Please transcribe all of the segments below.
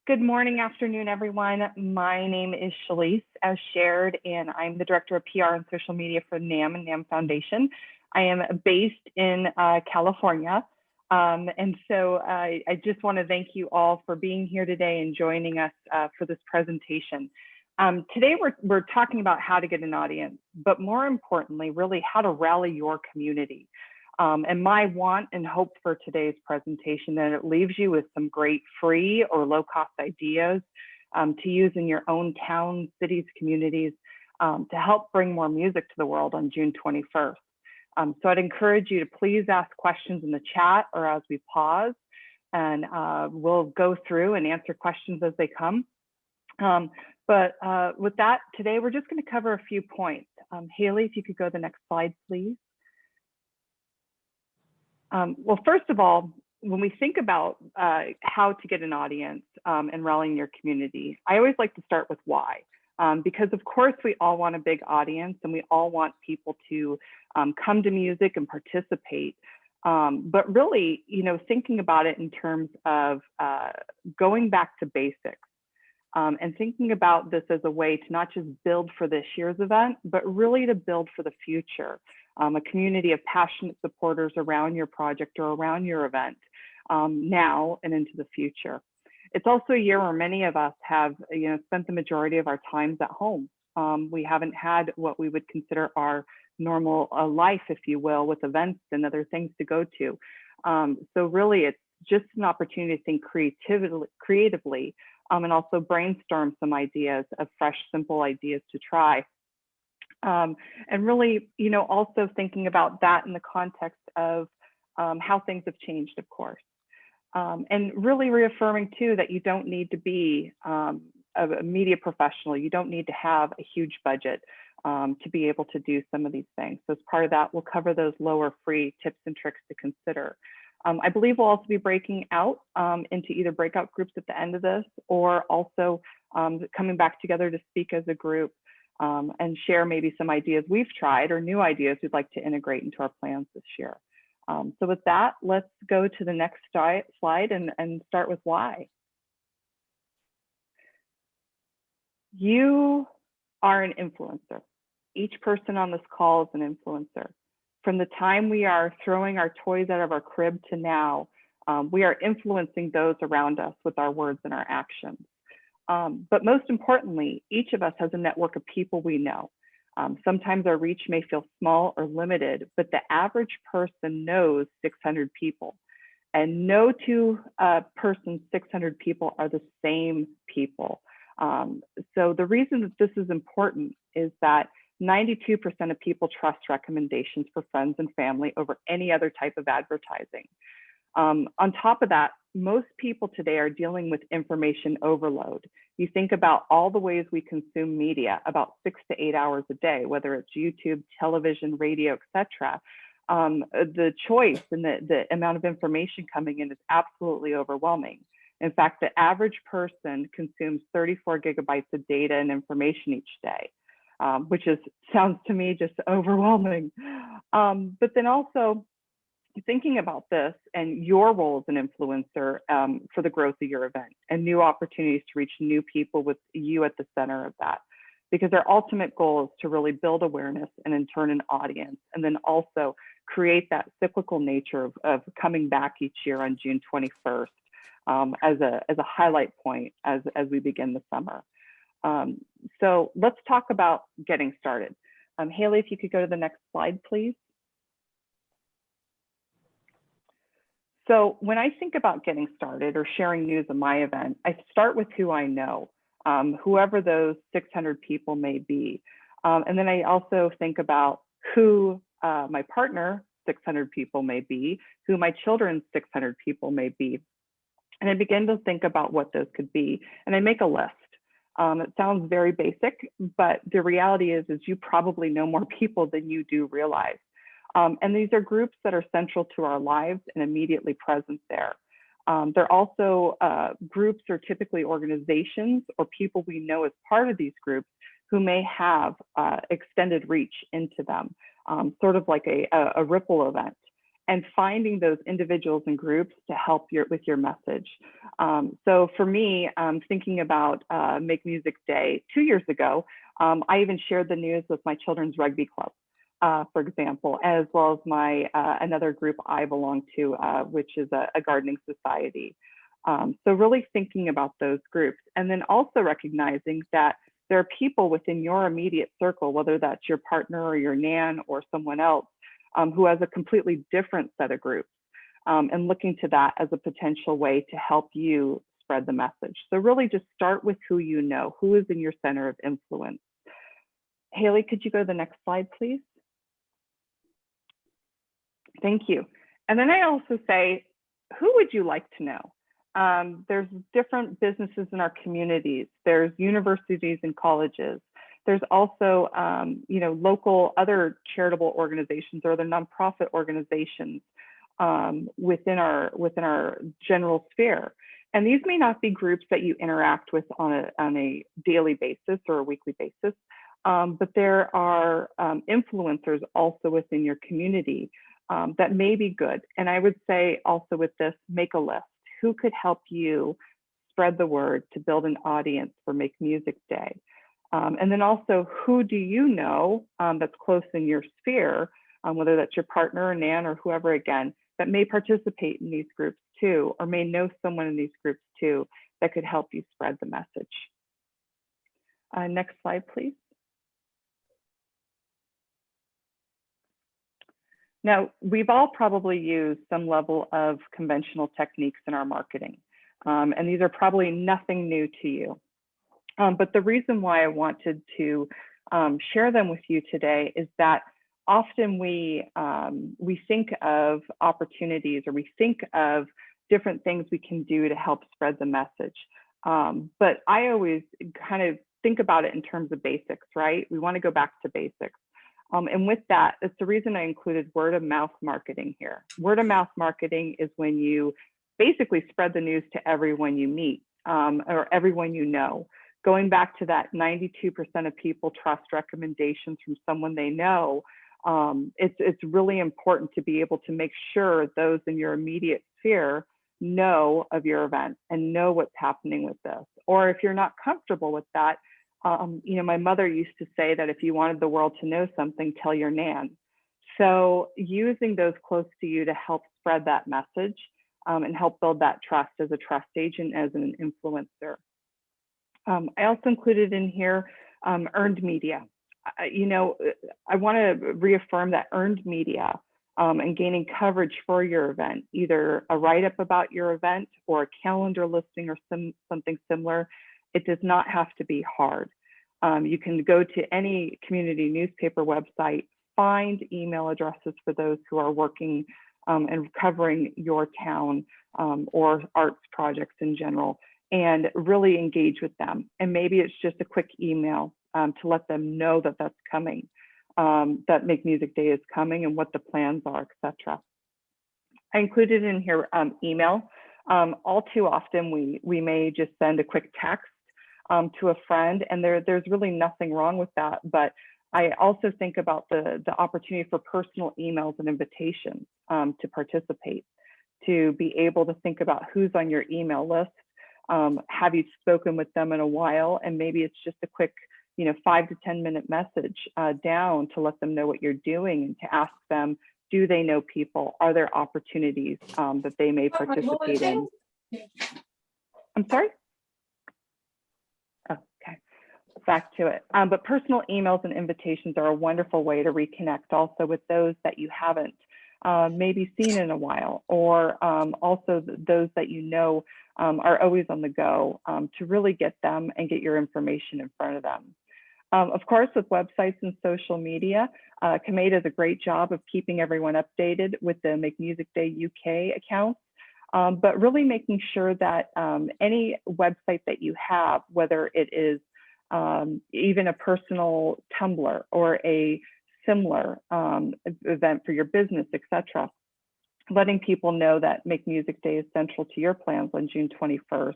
Good morning, afternoon, everyone. My name is Chalise, as shared, and I'm the Director of PR and Social Media for NAMM and NAMM Foundation. I am based in California, and so I just want to thank you all for being here today and joining us for this presentation. Today, we're talking about how to get an audience, but more importantly, really how to rally your community. And my want and hope for today's presentation that it leaves you with some great free or low-cost ideas to use in your own towns, cities, communities to help bring more music to the world on June 21st. So I'd encourage you to please ask questions in the chat or as we pause, and we'll go through and answer questions as they come. But with that, today we're just going to cover a few points. Haley, if you could go to the next slide, please. Well, first of all, when we think about how to get an audience and rallying your community, I always like to start with why. Because of course we all want a big audience and we all want people to come to music and participate. But really, thinking about it in terms of going back to basics and thinking about this as a way to not just build for this year's event, but really to build for the future. A community of passionate supporters around your project or around your event now and into the future. It's also a year where many of us have spent the majority of our times at home. We haven't had what we would consider our normal life, if you will, with events and other things to go to. So really it's just an opportunity to think creatively and also brainstorm some ideas of fresh, simple ideas to try. And really, also thinking about that in the context of how things have changed, of course. And really reaffirming too that you don't need to be a media professional. You don't need to have a huge budget to be able to do some of these things. So as part of that, we'll cover those lower free tips and tricks to consider. I believe we'll also be breaking out into either breakout groups at the end of this or also coming back together to speak as a group. And share maybe some ideas we've tried or new ideas we'd like to integrate into our plans this year. So with that, let's go to the next slide and start with why. You are an influencer. Each person on this call is an influencer. From the time we are throwing our toys out of our crib to now, we are influencing those around us with our words and our actions. But most importantly, each of us has a network of people we know. Sometimes our reach may feel small or limited, but the average person knows 600 people. And no two persons, 600 people are the same people. So the reason that this is important is that 92% of people trust recommendations for friends and family over any other type of advertising. On top of that, most people today are dealing with information overload. You think about all the ways we consume media, about 6 to 8 hours a day, whether it's YouTube, television, radio, etc. The choice and the amount of information coming in is absolutely overwhelming. In fact, the average person consumes 34 gigabytes of data and information each day, which sounds to me just overwhelming. But then also, thinking about this and your role as an influencer for the growth of your event and new opportunities to reach new people with you at the center of that. Because our ultimate goal is to really build awareness and in turn an audience, and then also create that cyclical nature of coming back each year on June 21st as a highlight point as we begin the summer. So let's talk about getting started. Haley, if you could go to the next slide, please. So when I think about getting started or sharing news of my event, I start with who I know, whoever those 600 people may be. And then I also think about who my partner, 600 people may be, who my children's 600 people may be. And I begin to think about what those could be. And I make a list. It sounds very basic, but the reality is you probably know more people than you do realize. And these are groups that are central to our lives and immediately present there. They're also groups or typically organizations or people we know as part of these groups who may have extended reach into them, sort of like a ripple event. and finding those individuals and groups to help with your message. So for me, thinking about Make Music Day 2 years ago, I even shared the news with my children's rugby club, for example, as well as my another group I belong to, which is a gardening society. So really thinking about those groups, and then also recognizing that there are people within your immediate circle, whether that's your partner or your nan or someone else, who has a completely different set of groups, and looking to that as a potential way to help you spread the message. So really just start with who you know, who is in your center of influence. Haley, could you go to the next slide, please? Thank you. And then I also say, who would you like to know? There's different businesses in our communities. There's universities and colleges. There's also, local other charitable organizations or other nonprofit organizations within our general sphere. And these may not be groups that you interact with on a daily basis or a weekly basis, but there are influencers also within your community that may be good. And I would say also with this, make a list. Who could help you spread the word to build an audience for Make Music Day? And then also, who do you know that's close in your sphere, whether that's your partner or nan or whoever, again, that may participate in these groups too, or may know someone in these groups too, that could help you spread the message. Next slide, please. Now, we've all probably used some level of conventional techniques in our marketing, and these are probably nothing new to you. But the reason why I wanted to share them with you today is that often we think of opportunities, or we think of different things we can do to help spread the message. But I always kind of think about it in terms of basics, right? We want to go back to basics. And with that, it's the reason I included word of mouth marketing here. Word of mouth marketing is when you basically spread the news to everyone you meet or everyone you know. Going back to that 92% of people trust recommendations from someone they know, it's really important to be able to make sure those in your immediate sphere know of your event and know what's happening with this. Or if you're not comfortable with that, my mother used to say that if you wanted the world to know something, tell your nan. So using those close to you to help spread that message and help build that trust as a trust agent, as an influencer. I also included in here earned media. I want to reaffirm that earned media and gaining coverage for your event, either a write-up about your event or a calendar listing or something similar. It does not have to be hard. You can go to any community newspaper website, find email addresses for those who are working and covering your town or arts projects in general, and really engage with them. And maybe it's just a quick email to let them know that that's coming, that Make Music Day is coming and what the plans are, etc. I included in here email. All too often we may just send a quick text to a friend, and there's really nothing wrong with that. But I also think about the opportunity for personal emails and invitations to participate, to be able to think about who's on your email list. Have you spoken with them in a while? And maybe it's just a quick 5 to 10 minute message down to let them know what you're doing, and to ask them, do they know people? Are there opportunities that they may participate in? I'm sorry? Okay, back to it. But personal emails and invitations are a wonderful way to reconnect also with those that you haven't maybe seen in a while, or also those that are always on the go, to really get them and get your information in front of them. Of course, with websites and social media, Kamei does a great job of keeping everyone updated with the Make Music Day UK account, but really making sure that any website that you have, whether it is even a personal Tumblr or a similar event for your business, etc., letting people know that Make Music Day is central to your plans on June 21st.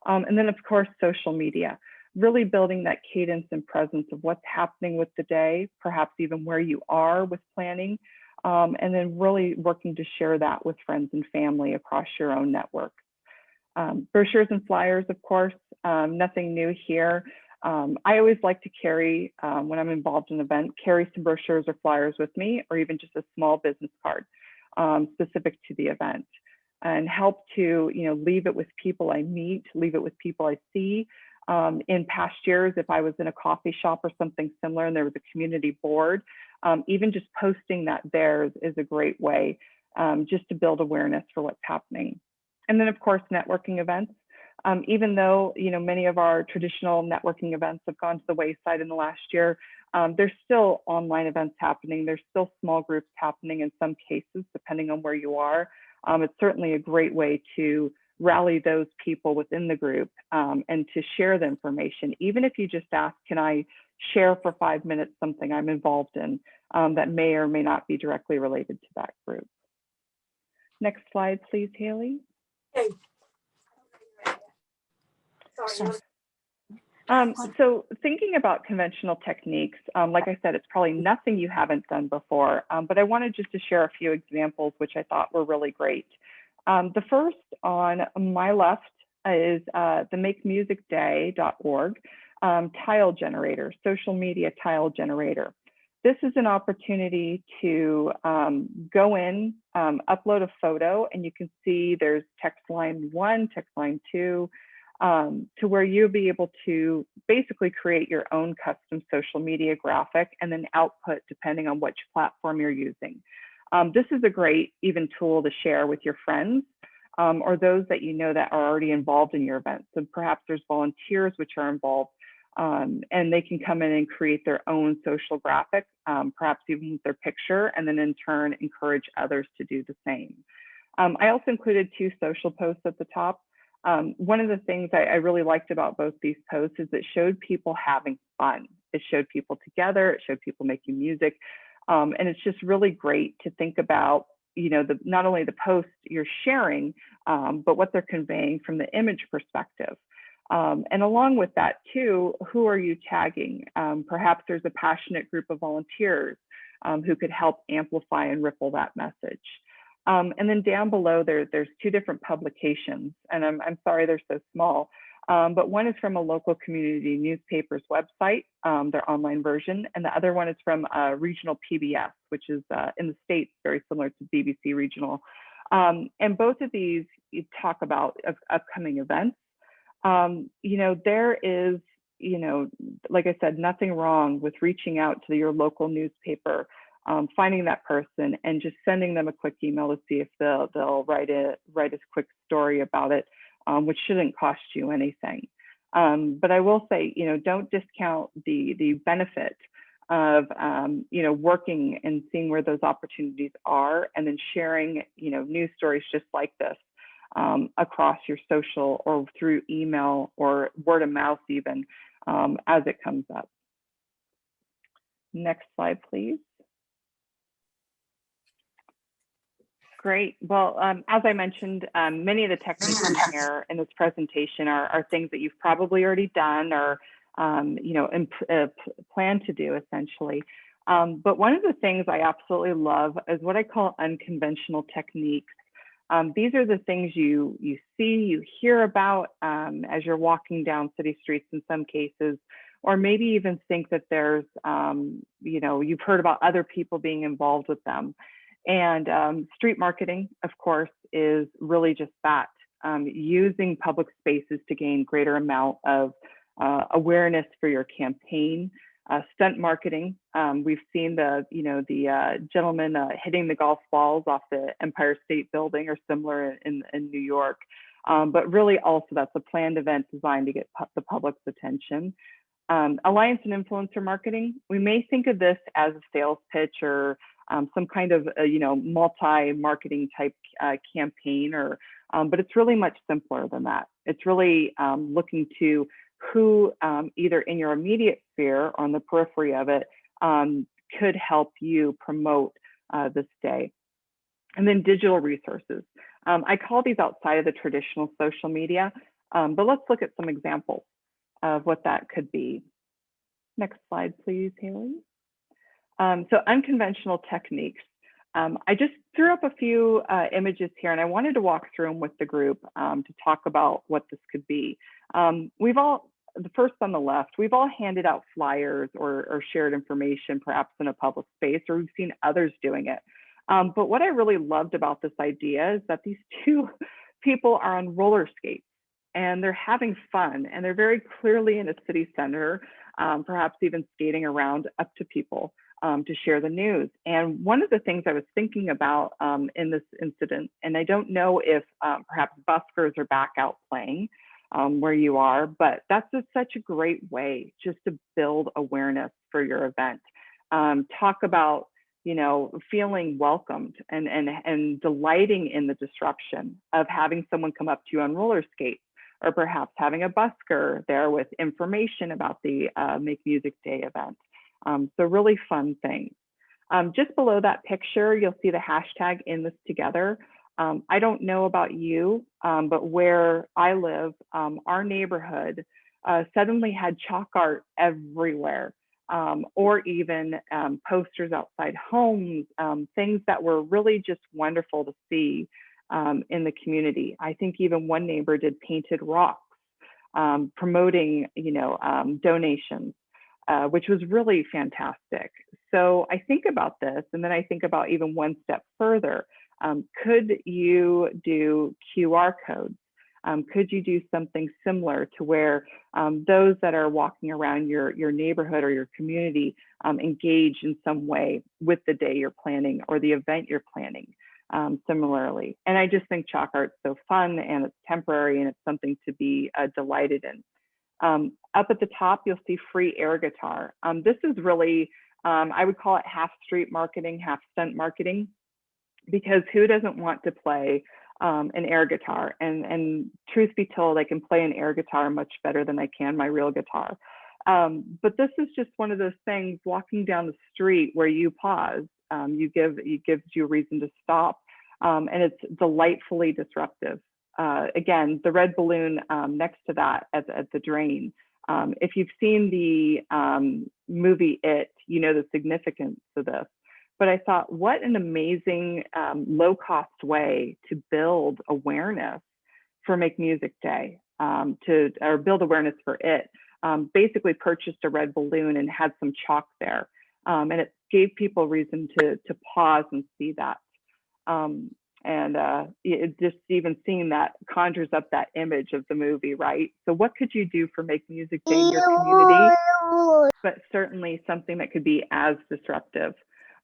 And then, of course, social media. Really building that cadence and presence of what's happening with the day, perhaps even where you are with planning, and then really working to share that with friends and family across your own network. Brochures and flyers, of course, nothing new here. I always like to carry, when I'm involved in an event, carry some brochures or flyers with me, or even just a small business card specific to the event, and help to, leave it with people I meet, leave it with people I see. In past years, if I was in a coffee shop or something similar and there was a community board, even just posting that there is a great way just to build awareness for what's happening. And then, of course, networking events. Even though many of our traditional networking events have gone to the wayside in the last year, there's still online events happening. There's still small groups happening in some cases, depending on where you are. It's certainly a great way to rally those people within the group and to share the information. Even if you just ask, can I share for 5 minutes something I'm involved in that may or may not be directly related to that group. Next slide, please, Haley. Okay. So thinking about conventional techniques, like I said, it's probably nothing you haven't done before, but I wanted just to share a few examples, which I thought were really great. The first on my left is the makemusicday.org tile generator, social media tile generator. This is an opportunity to go in, upload a photo, and you can see there's text line 1, text line 2, to where you'll be able to basically create your own custom social media graphic and then output depending on which platform you're using. This is a great even tool to share with your friends or those that that are already involved in your event. So perhaps there's volunteers which are involved and they can come in and create their own social graphic, perhaps even with their picture, and then in turn encourage others to do the same. I also included 2 social posts at the top. One of the things I really liked about both these posts is it showed people having fun. It showed people together, it showed people making music. And it's just really great to think about, not only the post you're sharing, but what they're conveying from the image perspective. And along with that too, who are you tagging? Perhaps there's a passionate group of volunteers who could help amplify and ripple that message. And then down below, there's 2 different publications, and I'm sorry they're so small, but one is from a local community newspaper's website, their online version, and the other one is from a regional PBS, which is in the States, very similar to BBC Regional. And both of these talk about upcoming events. There is, like I said, nothing wrong with reaching out to your local newspaper, finding that person and just sending them a quick email to see if they'll write a quick story about it, which shouldn't cost you anything. But I will say, don't discount the benefit of, working and seeing where those opportunities are, and then sharing, news stories just like this across your social or through email or word of mouth even as it comes up. Next slide, please. Great. Well, as I mentioned, many of the techniques in here in this presentation are things that you've probably already done or plan to do essentially. But one of the things I absolutely love is what I call unconventional techniques. These are the things you see, you hear about as you're walking down city streets in some cases, or maybe even think that there's, you've heard about other people being involved with them. And street marketing, of course, is really just that, using public spaces to gain greater amount of awareness for your campaign. Stunt marketing, we've seen the gentleman hitting the golf balls off the Empire State Building or similar in New York. But really also that's a planned event designed to get the public's attention. Alliance and influencer marketing, we may think of this as a sales pitch or some kind of multi-marketing type campaign, or but it's really much simpler than that. It's really looking to who either in your immediate sphere or on the periphery of it could help you promote this day. And then digital resources. I call these outside of the traditional social media, but let's look at some examples of what that could be. Next slide, please, Haley. So unconventional techniques. I just threw up a few images here, and I wanted to walk through them with the group to talk about what this could be. The first on the left, we've all handed out flyers or shared information, perhaps in a public space, or we've seen others doing it. But what I really loved about this idea is that these two people are on roller skates and they're having fun, and they're very clearly in a city center, perhaps even skating around up to people to share the news. And one of the things I was thinking about in this incident, and I don't know if perhaps buskers are back out playing where you are, but that's just such a great way just to build awareness for your event. Talk about, you know, feeling welcomed and delighting in the disruption of having someone come up to you on roller skates, or perhaps having a busker there with information about the Make Music Day event. So really fun things. Just below that picture, you'll see the hashtag In This Together. I don't know about you, but where I live, our neighborhood suddenly had chalk art everywhere, or even posters outside homes, things that were really just wonderful to see in the community. I think even one neighbor did painted rocks, promoting, you know, donations, which was really fantastic. So I think about this, and then I think about even one step further. Could you do QR codes? Could you do something similar to where those that are walking around your neighborhood or your community engage in some way with the day you're planning or the event you're planning similarly? And I just think chalk art's so fun, and it's temporary, and it's something to be delighted in. Up at the top, you'll see free air guitar. This is really, I would call it half street marketing, half stunt marketing, because who doesn't want to play an air guitar? And truth be told, I can play an air guitar much better than I can my real guitar. But this is just one of those things, walking down the street where you pause, it gives you a reason to stop, and it's delightfully disruptive. Again, the red balloon next to that at the drain. If you've seen the movie It, you know the significance of this. But I thought, what an amazing low-cost way to build awareness for Make Music Day, or build awareness for it. Basically purchased a red balloon and had some chalk there. And it gave people reason to pause and see that. It just even seeing that conjures up that image of the movie, right? So what could you do for Make Music Day in your community? But certainly something that could be as disruptive.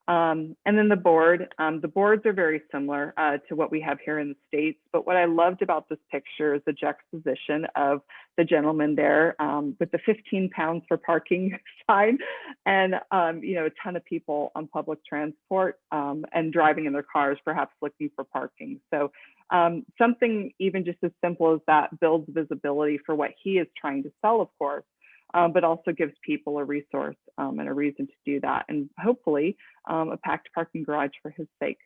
And then the boards are very similar to what we have here in the States. But what I loved about this picture is the juxtaposition of the gentleman there with the 15 pounds for parking sign, and you know, a ton of people on public transport and driving in their cars, perhaps looking for parking. So something even just as simple as that builds visibility for what he is trying to sell, of course. But also gives people a resource and a reason to do that, and hopefully a packed parking garage for his sake.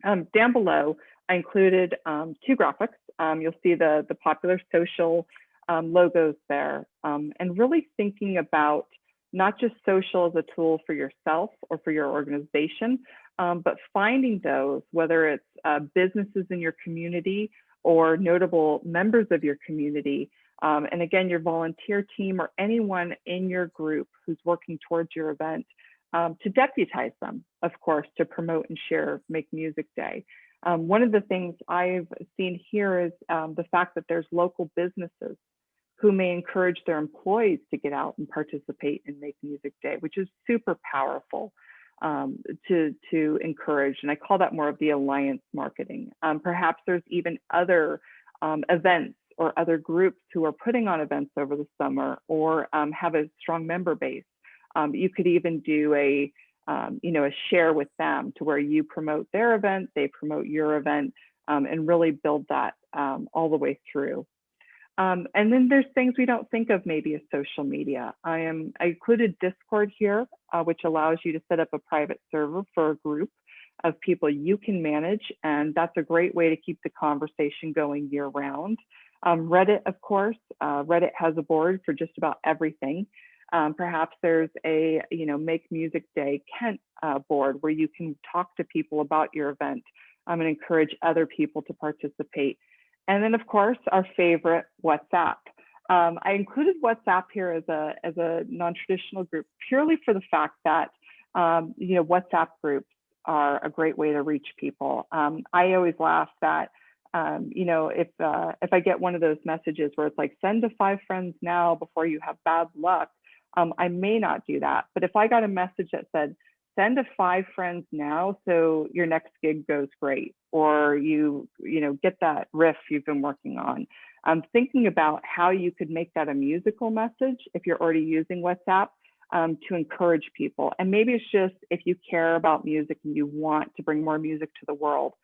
Down below, I included two graphics. You'll see the popular social logos there, and really thinking about not just social as a tool for yourself or for your organization, but finding those, whether it's businesses in your community or notable members of your community, and again, your volunteer team or anyone in your group who's working towards your event, to deputize them, of course, to promote and share Make Music Day. One of the things I've seen here is the fact that there's local businesses who may encourage their employees to get out and participate in Make Music Day, which is super powerful to encourage. And I call that more of the alliance marketing. Perhaps there's even other events or other groups who are putting on events over the summer, or have a strong member base. You could even do a share with them to where you promote their event, they promote your event, and really build that all the way through. And then there's things we don't think of maybe as social media. I included Discord here, which allows you to set up a private server for a group of people you can manage, and that's a great way to keep the conversation going year round. Reddit, of course, Reddit has a board for just about everything. Perhaps there's a, Make Music Day Kent board where you can talk to people about your event and encourage other people to participate. And then, of course, our favorite, WhatsApp. I included WhatsApp here as a non-traditional group purely for the fact that WhatsApp groups are a great way to reach people. I always laugh that if I get one of those messages where it's like, send to 5 friends now before you have bad luck, I may not do that. But if I got a message that said, send to 5 friends now so your next gig goes great, or you get that riff you've been working on. I'm thinking about how you could make that a musical message if you're already using WhatsApp to encourage people. And maybe it's just, if you care about music and you want to bring more music to the world,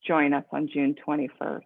join us on June 21st.